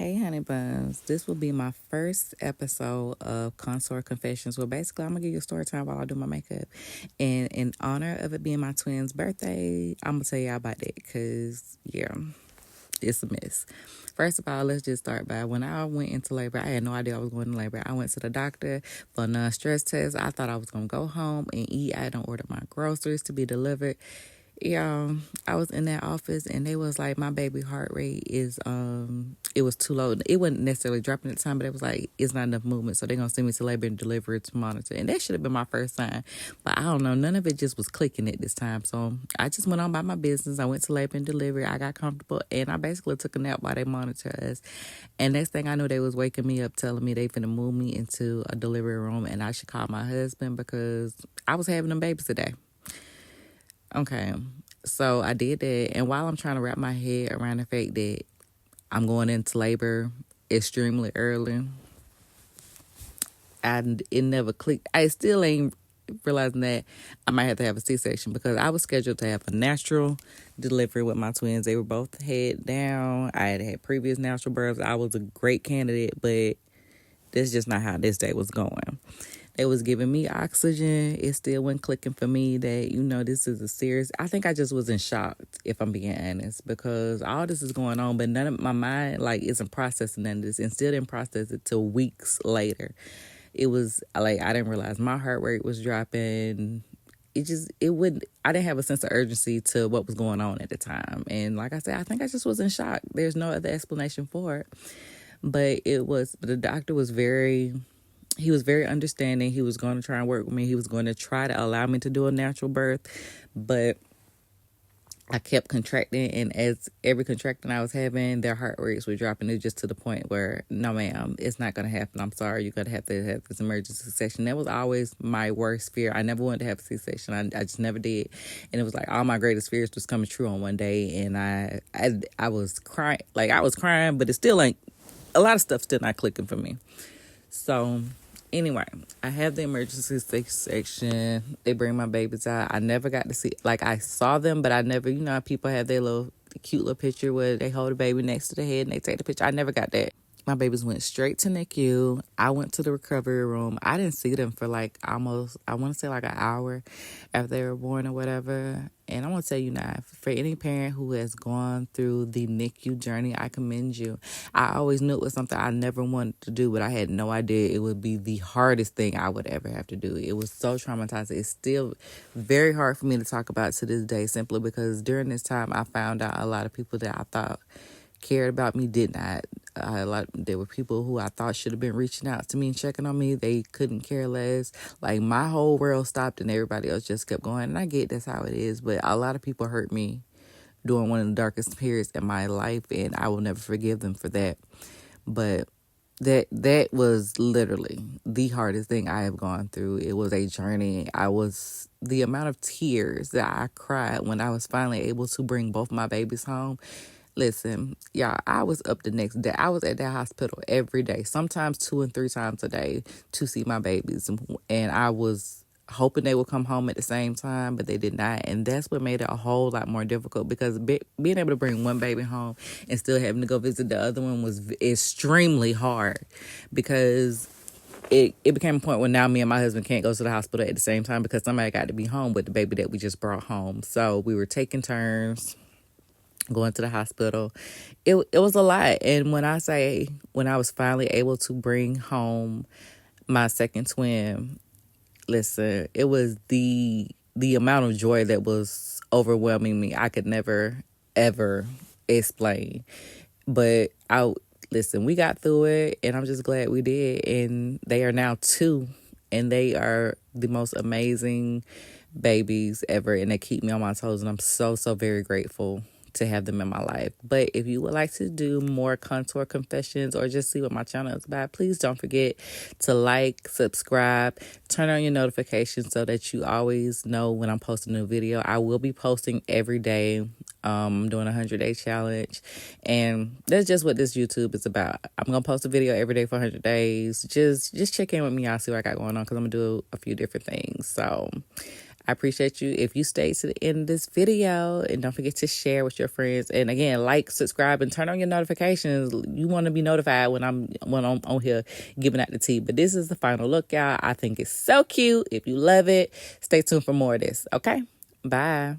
Hey, honey buns. This will be my first episode of Consort Confessions. Well, basically, I'm gonna give you a story time while I do my makeup. And in honor of it being my twin's birthday, I'm gonna tell y'all about that because, yeah, it's a mess. First of all, let's just start by when I went into labor, I had no idea I was going into labor. I went to the doctor for a non-stress test. I thought I was gonna go home and eat. I don't order my groceries to be delivered. Yeah, I was in that office and they was like, my baby heart rate is it was too low. It wasn't necessarily dropping at the time, but it was like it's not enough movement, so they're gonna send me to labor and delivery to monitor. And that should have been my first sign. But I don't know, none of it just was clicking at this time. So I just went on about my business. I went to labor and delivery, I got comfortable, and I basically took a nap while they monitor us. And next thing I knew, they was waking me up telling me they finna move me into a delivery room and I should call my husband because I was having them babies today. Okay. So I did that. And while I'm trying to wrap my head around the fact that I'm going into labor extremely early, it never clicked. I still ain't realizing that I might have to have a C-section because I was scheduled to have a natural delivery with my twins. They were both head down. I had previous natural births. I was a great candidate, but that's just not how this day was going. They was giving me oxygen. It still wasn't clicking for me that, this is a serious... I think I just was in shock, if I'm being honest, because all this is going on, but none of my mind, isn't processing none of this, and still didn't process it till weeks later. It was, I didn't realize my heart rate was dropping. I didn't have a sense of urgency to what was going on at the time. And like I said, I think I just was in shock. There's no other explanation for it. But the doctor was he was very understanding. He was going to try and work with me. He was going to try to allow me to do a natural birth. But I kept contracting. And as every contracting I was having, their heart rates were dropping. It was just to the point where, no, ma'am, it's not going to happen. I'm sorry. You're going to have this emergency C-section. That was always my worst fear. I never wanted to have a C-section. I just never did. And it was like all my greatest fears was coming true on one day. And I was crying. I was crying, but it still ain't... A lot of stuff still not clicking for me. So anyway, I have the emergency section. They bring my babies out. I never got to see, I saw them, but I never, how people have their cute little picture where they hold a baby next to the head and they take the picture. I never got that. My babies went straight to NICU. I went to the recovery room. I didn't see them for almost, I want to say an hour after they were born or whatever. And I want to tell you now, for any parent who has gone through the NICU journey, I commend you. I always knew it was something I never wanted to do, but I had no idea it would be the hardest thing I would ever have to do. It was so traumatizing. It's still very hard for me to talk about to this day, simply because during this time, I found out a lot of people that I thought cared about me did not. There were people who I thought should have been reaching out to me and checking on me. They couldn't care less. My whole world stopped and everybody else just kept going. And I get that's how it is, but a lot of people hurt me during one of the darkest periods in my life, and I will never forgive them for that. But that was literally the hardest thing I have gone through. It was a journey. The amount of tears that I cried when I was finally able to bring both my babies home. Listen, y'all, I was up the next day. I was at that hospital every day, sometimes 2 and 3 times a day to see my babies. And I was hoping they would come home at the same time, but they did not. And that's what made it a whole lot more difficult, because being able to bring one baby home and still having to go visit the other one was extremely hard, because it became a point where now me and my husband can't go to the hospital at the same time because somebody got to be home with the baby that we just brought home. So we were taking turns going to the hospital. It was a lot. And when I was finally able to bring home my second twin, listen, it was the amount of joy that was overwhelming me. I could never, ever explain. But we got through it, and I'm just glad we did. And they are now 2, and they are the most amazing babies ever. And they keep me on my toes, and I'm so, so very grateful to have them in my life. But if you would like to do more Contour Confessions or just see what my channel is about, please don't forget to subscribe, turn on your notifications so that you always know when I'm posting a new video. I will be posting every day. I'm doing a 100-day challenge, and that's just what this YouTube is about. I'm gonna post a video every day for 100 days. Just check in with me. I'll see what I got going on, because I'm gonna do a few different things. So I appreciate you if you stay to the end of this video, and don't forget to share with your friends. And again, like, subscribe, and turn on your notifications. You want to be notified when I'm on here giving out the tea. But this is the final look, y'all. I think it's so cute. If you love it, stay tuned for more of this. Okay, bye.